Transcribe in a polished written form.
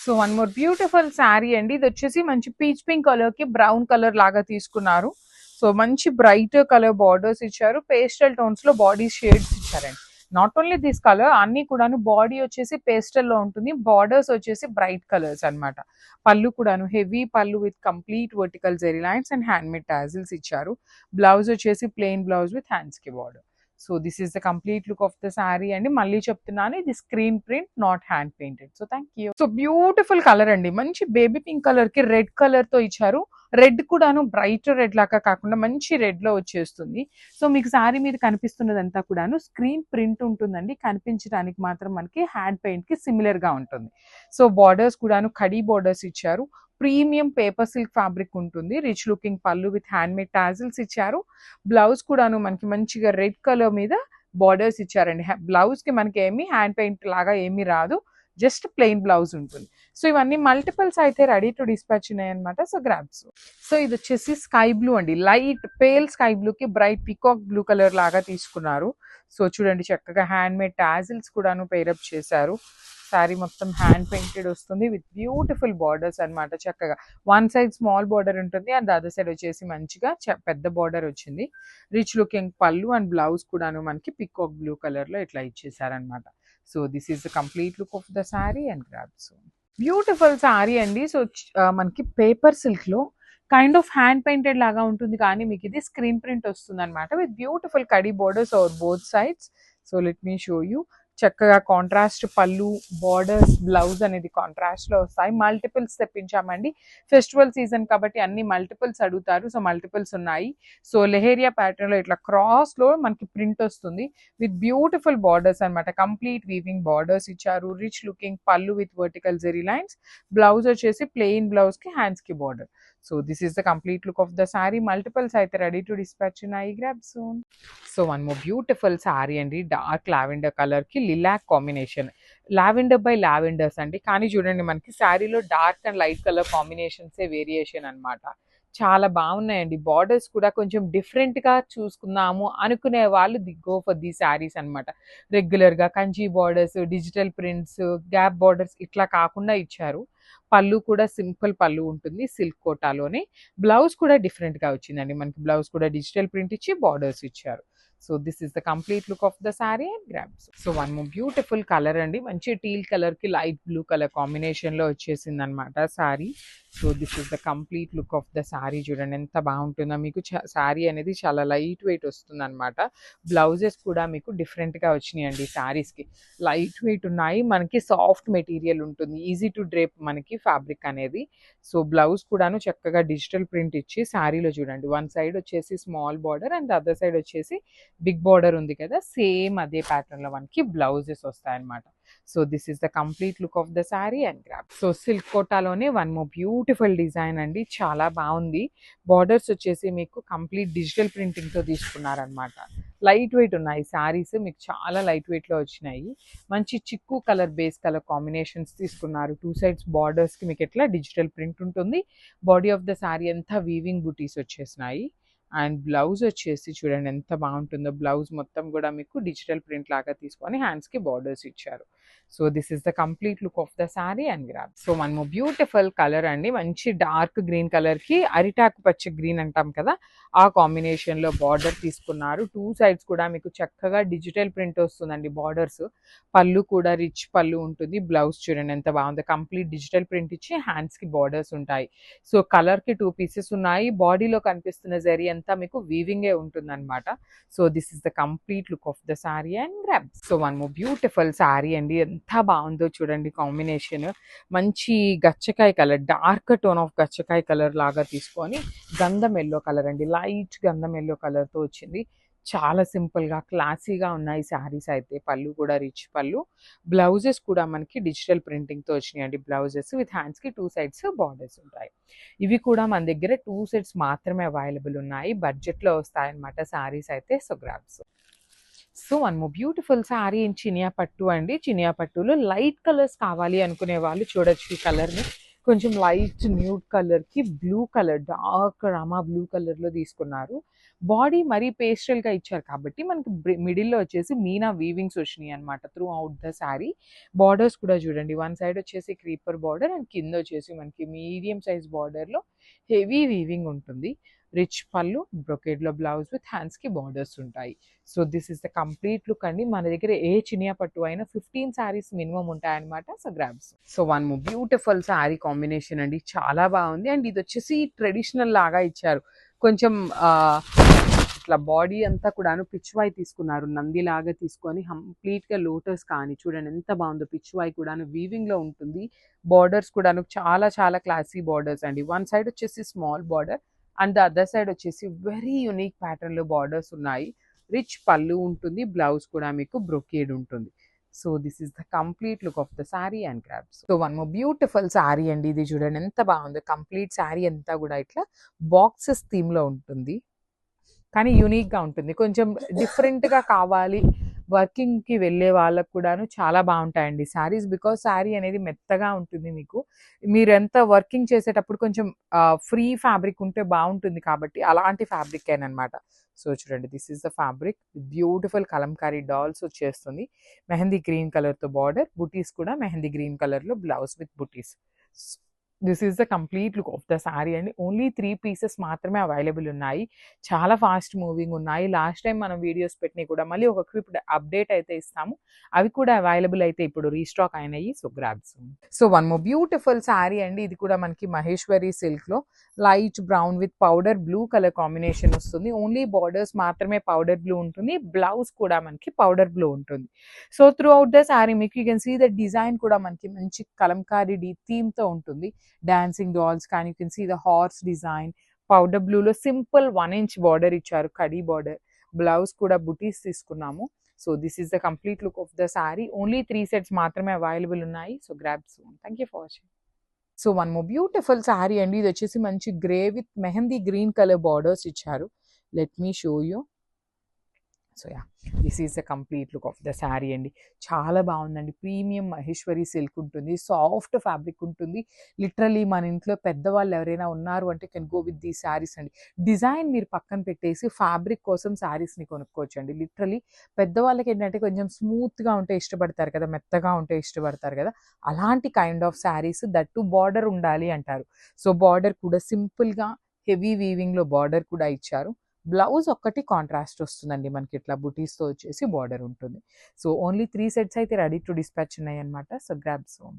So one more beautiful sari అండి. ఇది వచ్చేసి మంచి పీచ్ పింక్ కలర్ కి బ్రౌన్ కలర్ లాగా తీసుకున్నారు. సో మంచి బ్రైట్ కలర్ బార్డర్స్ ఇచ్చారు. పేస్టల్ టోన్స్ లో బాడీ షేడ్స్ ఇచ్చారండి. నాట్ ఓన్లీ దిస్ కలర్, అన్ని కూడాను బాడీ వచ్చేసి పేస్టల్ లో ఉంటుంది, బార్డర్స్ వచ్చేసి బ్రైట్ కలర్స్ అన్నమాట. పళ్ళు కూడాను హెవీ పళ్ళు with complete vertical zari lines and hand made tassels ఇచ్చారు. బ్లౌజ్ వచ్చేసి ప్లెయిన్ బ్లౌజ్ విత్ హ్యాండ్స్ కి border. So this is the complete look of the sari అండి. మళ్ళీ చెప్తున్నాను, ఇది screen print, not hand painted. So thank you. So beautiful colour అండి. మంచి baby pink colour కి రెడ్ కలర్ తో ఇచ్చారు. రెడ్ కూడాను బ్రైట్ రెడ్ లాగా కాకుండా మంచి రెడ్ లో వచ్చేస్తుంది. సో మీకు శారీ మీద కనిపిస్తున్నదంతా కూడాను స్క్రీన్ ప్రింట్ ఉంటుందండి. కనిపించడానికి మాత్రం మనకి హ్యాండ్ పెయింట్ కి సిమిలర్ గా ఉంటుంది. సో బార్డర్స్ కూడాను కడీ బార్డర్స్ ఇచ్చారు. ప్రీమియం పేపర్ సిల్క్ ఫ్యాబ్రిక్ ఉంటుంది. రిచ్ లుకింగ్ పళ్ళు విత్ హ్యాండ్ మేడ్ టాజిల్స్ ఇచ్చారు. బ్లౌజ్ కూడాను మనకి మంచిగా రెడ్ కలర్ మీద బార్డర్స్ ఇచ్చారండి. బ్లౌజ్ కి మనకి ఏమి హ్యాండ్ పెయింట్ లాగా ఏమీ రాదు, జస్ట్ ప్లెయిన్ బ్లౌజ్ ఉంటుంది. సో ఇవన్నీ మల్టిపుల్స్ అయితే రెడీ టు డిస్పాచ్ ఉన్నాయి అనమాట. So grabs. సో ఇది వచ్చేసి స్కై బ్లూ అండి. లైట్ పేల్ స్కై బ్లూ కి బ్రైట్ పికాక్ బ్లూ కలర్ లాగా తీసుకున్నారు. సో చూడండి, చక్కగా హ్యాండ్ మేడ్ టాజిల్స్ కూడాను పేరప్ చేశారు. శారీ మొత్తం హ్యాండ్ పెయింటెడ్ వస్తుంది విత్ బ్యూటిఫుల్ బార్డర్స్ అన్నమాట. చక్కగా వన్ సైడ్ స్మాల్ బార్డర్ ఉంటుంది అండ్ అదర్ సైడ్ వచ్చేసి మంచిగా పెద్ద బార్డర్ వచ్చింది. రిచ్ లుకింగ్ పళ్ళు అండ్ బ్లౌజ్ కూడాను మనకి పికాక్ బ్లూ కలర్ లో ఇట్లా ఇచ్చేసారనమాట. So this is the complete look of the sari and grabs. Beautiful sari అండి. సో మనకి పేపర్ సిల్క్ లో కైండ్ ఆఫ్ హ్యాండ్ పెయింటెడ్ లాగా ఉంటుంది, కానీ మీకు ఇది స్క్రీన్ ప్రింట్ వస్తుంది అనమాట విత్ బ్యూటిఫుల్ కడీ borders or both sides. So let me show you. చక్కగా కాంట్రాస్ట్ పళ్ళు, బార్డర్స్, బ్లౌజ్ అనేది కాంట్రాస్ట్ లో వస్తాయి. మల్టిపుల్స్ తెప్పించామండి. ఫెస్టివల్ సీజన్ కాబట్టి అన్ని మల్టిపుల్స్ అడుగుతారు. సో మల్టిపుల్స్ ఉన్నాయి. సో లెహేరియా ప్యాటర్న్ లో ఇట్లా క్రాస్ లో మనకి ప్రింట్ వస్తుంది విత్ బ్యూటిఫుల్ బార్డర్స్ అనమాట. కంప్లీట్ వీవింగ్ బార్డర్స్ ఇచ్చారు. రిచ్ లుకింగ్ పళ్ళు with vertical zari lines. Blouse వచ్చేసి ప్లెయిన్ బ్లౌజ్ కి హ్యాండ్స్ కి border. So this is the complete look of the sari. Multiples అయితే రెడీ టు డిస్పాచ్ ఉన్నాయి. Grab soon. So one more beautiful sari అండి. Dark lavender colour కి lilac combination. Lavender by lavenders అండి, కానీ చూడండి మనకి శారీలో డార్క్ అండ్ లైట్ కలర్ కాంబినేషన్సే వేరియేషన్ అనమాట. చాలా బాగున్నాయండి. బార్డర్స్ కూడా కొంచెం డిఫరెంట్ గా చూసుకుందాము అనుకునే వాళ్ళు the go for the saris అనమాట. రెగ్యులర్ గా Kanchi borders, digital prints, gap borders ఇట్లా కాకుండా ఇచ్చారు. పళ్ళు కూడా సింపుల్ పళ్ళు ఉంటుంది సిల్క్ కోటాలోనే. బ్లౌజ్ కూడా డిఫరెంట్ గా వచ్చిందండి. మనకి బ్లౌజ్ కూడా డిజిటల్ ప్రింట్ ఇచ్చి బార్డర్స్ ఇచ్చారు. So this is the complete look of the sari and grabs. So one more beautiful colour అండి. మంచి టీల్ కలర్ కి లైట్ బ్లూ కలర్ కాంబినేషన్ లో వచ్చేసింది అనమాట sari. So this is the complete look of the sari. చూడండి ఎంత బాగుంటుందో. మీకు శారీ అనేది చాలా లైట్ వెయిట్ వస్తుంది అనమాట. బ్లౌజెస్ కూడా మీకు డిఫరెంట్ గా వచ్చినాయండి. శారీస్ కి లైట్ వెయిట్ ఉన్నాయి. మనకి సాఫ్ట్ మెటీరియల్ ఉంటుంది, ఈజీ టు డ్రేప్ మనకి ఫ్యాబ్రిక్ అనేది. సో బ్లౌజ్ కూడాను చక్కగా డిజిటల్ ప్రింట్ ఇచ్చి శారీలో చూడండి, వన్ సైడ్ వచ్చేసి small border and other side వచ్చేసి బిగ్ బార్డర్ ఉంది కదా, సేమ్ అదే ప్యాటర్న్ లో మనకి బ్లౌజెస్ వస్తాయన్నమాట. So this is the complete look of the sari and grab. So silk కోటాలోనే వన్ మోర్ బ్యూటిఫుల్ డిజైన్ అండి. చాలా బాగుంది. బార్డర్స్ వచ్చేసి మీకు కంప్లీట్ డిజిటల్ ప్రింటింగ్ తో తీసుకున్నారనమాట. లైట్ వెయిట్ ఉన్నాయి శారీస్, మీకు చాలా లైట్ వెయిట్ లో వచ్చినాయి. మంచి చిక్కు కలర్ బేస్ కలర్ కాంబినేషన్స్ తీసుకున్నారు. టూ సైడ్స్ బార్డర్స్ కి మీకు ఎట్లా డిజిటల్ ప్రింట్ ఉంటుంది. బాడీ ఆఫ్ ద శారీ అంతా వీవింగ్ బూటీస్ వచ్చేసినాయి. అండ్ బ్లౌజ్ వచ్చేసి చూడండి ఎంత బాగుంటుందో. బ్లౌజ్ మొత్తం కూడా మీకు డిజిటల్ ప్రింట్ లాగా తీసుకొని హ్యాండ్స్ కి బార్డర్స్ ఇచ్చారు. So this is the complete look of the sari and grab. So one more beautiful colour అండి. మంచి డార్క్ గ్రీన్ కలర్ కి అరిటాకు పచ్చ గ్రీన్ అంటాం కదా, ఆ కాంబినేషన్ లో బార్డర్ తీసుకున్నారు. టూ సైడ్స్ కూడా మీకు చక్కగా డిజిటల్ ప్రింట్ వస్తుందండి బార్డర్స్. పళ్ళు కూడా రిచ్ పళ్ళు ఉంటుంది. బ్లౌజ్ చూడండి ఎంత బాగుంది. కంప్లీట్ డిజిటల్ ప్రింట్ ఇచ్చి హ్యాండ్స్ కి బార్డర్స్ ఉంటాయి. సో కలర్ కి 2 పీసెస్ ఉన్నాయి. బాడీలో కనిపిస్తున్న జరీ అంతా మీకు వీవింగ్ ఏ ఉంటుంది అనమాట. So this is the complete look of the sari and grab. So one more beautiful sari అండి. ఎంత బాగుందో చూడండి కాంబినేషన్. మంచి గచ్చకాయ కలర్, డార్క్ టోన్ ఆఫ్ గచ్చకాయ కలర్ లాగా తీసుకొని గంధం ఎల్లో కలర్ అండి, లైట్ గంధం ఎల్లో కలర్ తో వచ్చింది. చాలా సింపుల్ గా క్లాసీగా ఉన్నాయి శారీస్ అయితే. పళ్ళు కూడా రిచ్ పళ్ళు. బ్లౌజెస్ కూడా మనకి డిజిటల్ ప్రింటింగ్ తో వచ్చినాయండి. బ్లౌజెస్ విత్ హ్యాండ్స్ కి 2 సైడ్స్ బార్డర్స్ ఉంటాయి. ఇవి కూడా మన దగ్గర 2 సెట్స్ మాత్రమే అవైలబుల్ ఉన్నాయి. బడ్జెట్ లో వస్తాయన్నమాట శారీస్ అయితే. So grabs. So one more beautiful sari in Chiniya పట్టు అండి. చినియా పట్టులో లైట్ కలర్స్ కావాలి అనుకునే వాళ్ళు చూడొచ్చు ఈ కలర్ ని. కొంచెం లైట్ న్యూడ్ కలర్ కి blue colour, dark Rama blue colour లో తీసుకున్నారు. బాడీ మరీ పేస్టల్గా ఇచ్చారు కాబట్టి మనకి మిడిల్లో వచ్చేసి మీనా వీవింగ్స్ వచ్చినాయి అనమాట through out the sari. Borders కూడా చూడండి, వన్ సైడ్ వచ్చేసి క్రీపర్ బార్డర్ అండ్ కింద వచ్చేసి మనకి మీడియం సైజ్ బార్డర్లో హెవీ వీవింగ్ ఉంటుంది. రిచ్ పళ్ళు, బ్రొకేడ్లో బ్లౌజ్ విత్ హ్యాండ్స్కి బార్డర్స్ ఉంటాయి. So this is the complete look అండి. మన దగ్గర ఏ చినియా పట్టు అయినా 15 శారీస్ మినిమం ఉంటాయన్నమాట. So grabs. So one more beautiful sari combination అండి, చాలా బాగుంది. అండ్ ఇది వచ్చేసి ట్రెడిషనల్ లాగా ఇచ్చారు, కొంచెం ఇట్లా బాడీ అంతా కూడాను పిచ్వాయ్ తీసుకున్నారు, నంది లాగా తీసుకొని కంప్లీట్గా లోటస్ కానీ చూడండి ఎంత బాగుందో. పిచ్వాయ్ కూడాను వీవింగ్లో ఉంటుంది. బార్డర్స్ కూడాను చాలా చాలా క్లాసీ బార్డర్స్ అండి. వన్ సైడ్ వచ్చేసి small border and the other side వచ్చేసి వెరీ యునిక్ ప్యాటర్న్లో బార్డర్స్ ఉన్నాయి. రిచ్ పళ్ళు ఉంటుంది, బ్లౌజ్ కూడా మీకు బ్రొకేడ్ ఉంటుంది. So this is the complete look of the sari and crabs. So one more beautiful sari అండి, ఇది చూడండి ఎంత బాగుంది. కంప్లీట్ శారీ అంతా కూడా ఇట్లా బాక్సెస్ థీమ్లో ఉంటుంది, కానీ యూనిక్గా ఉంటుంది. కొంచెం డిఫరెంట్గా కావాలి వర్కింగ్కి వెళ్ళే వాళ్ళకు కూడాను చాలా బాగుంటాయండి శారీస్. బికాజ్ శారీ అనేది మెత్తగా ఉంటుంది, మీకు మీరు ఎంత వర్కింగ్ చేసేటప్పుడు కొంచెం ఫ్రీ ఫ్యాబ్రిక్ ఉంటే బాగుంటుంది కాబట్టి అలాంటి ఫ్యాబ్రిక్ అనమాట. సో చూడండి, this is the fabric. Beautiful Kalamkari dolls వచ్చేస్తుంది. మెహందీ గ్రీన్ కలర్తో బార్డర్, బుటీస్ కూడా మెహందీ గ్రీన్ కలర్లో blouse with buttis. This is the complete look of the sari అండి. ఓన్లీ 3 పీసెస్ మాత్రమే అవైలబుల్ ఉన్నాయి, చాలా ఫాస్ట్ మూవింగ్ ఉన్నాయి. లాస్ట్ టైం మనం వీడియోస్ పెట్టినవి కూడా మళ్ళీ ఒక క్విక్ అప్డేట్ అయితే ఇస్తాము, అవి కూడా అవైలబుల్ అయితే ఇప్పుడు రీస్టాక్ అయినాయి. So grabs. So one more beautiful sari అండి, ఇది కూడా మనకి మహేశ్వరి సిల్క్లో light brown with powder blue colour combination వస్తుంది. ఓన్లీ బార్డర్స్ మాత్రమే పౌడర్ బ్లూ ఉంటుంది, బ్లౌజ్ కూడా మనకి పౌడర్ బ్లూ ఉంటుంది. So throughout the sari మీకు you can see the design కూడా మనకి మంచి కలంకారీ థీమ్తో ఉంటుంది. డాన్సింగ్ డాల్స్ కానీ you can see the horse design. Powder బ్లూలో సింపుల్ 1 ఇంచ్ బార్డర్ ఇచ్చారు, కడీ బార్డర్. బ్లౌజ్ కూడా బుటీస్ తీసుకున్నాము. So this is the complete look of the sari. Only 3 sets మాత్రమే అవైలబుల్ ఉన్నాయి. So grab soon. Thank you for watching. So one more beautiful sari అండి, ఇది వచ్చేసి మంచి grey with mehndi green colour borders ఇచ్చారు. Let me show you. So yeah, this is the complete look of the sari అండి, చాలా బాగుందండి. ప్రీమియం మహేశ్వరి సిల్క్ ఉంటుంది, soft fabric ఉంటుంది. లిటరలీ మన ఇంట్లో పెద్దవాళ్ళు ఎవరైనా ఉన్నారు అంటే కెన్ గో విత్ దీ శారీస్ అండి. డిజైన్ మీరు పక్కన పెట్టేసి ఫ్యాబ్రిక్ కోసం శారీస్ని కొనుక్కోవచ్చు అండి. లిటరలీ పెద్దవాళ్ళకి ఏంటంటే కొంచెం స్మూత్గా ఉంటే ఇష్టపడతారు కదా, మెత్తగా ఉంటే ఇష్టపడతారు కదా, అలాంటి kind of saris. That border ఉండాలి అంటారు. సో బార్డర్ కూడా సింపుల్గా హెవీ వీవింగ్లో బార్డర్ కూడా ఇచ్చారు. బ్లౌజ్ ఒక్కటి కాంట్రాస్ట్ వస్తుందండి మనకి, ఇట్లా బుటీస్తో వచ్చేసి బార్డర్ ఉంటుంది. సో ఓన్లీ 3 సెట్స్ అయితే రెడీ టు డిస్పాచ్ ఉన్నాయి అనమాట. సో గ్రాబ్ సోన్.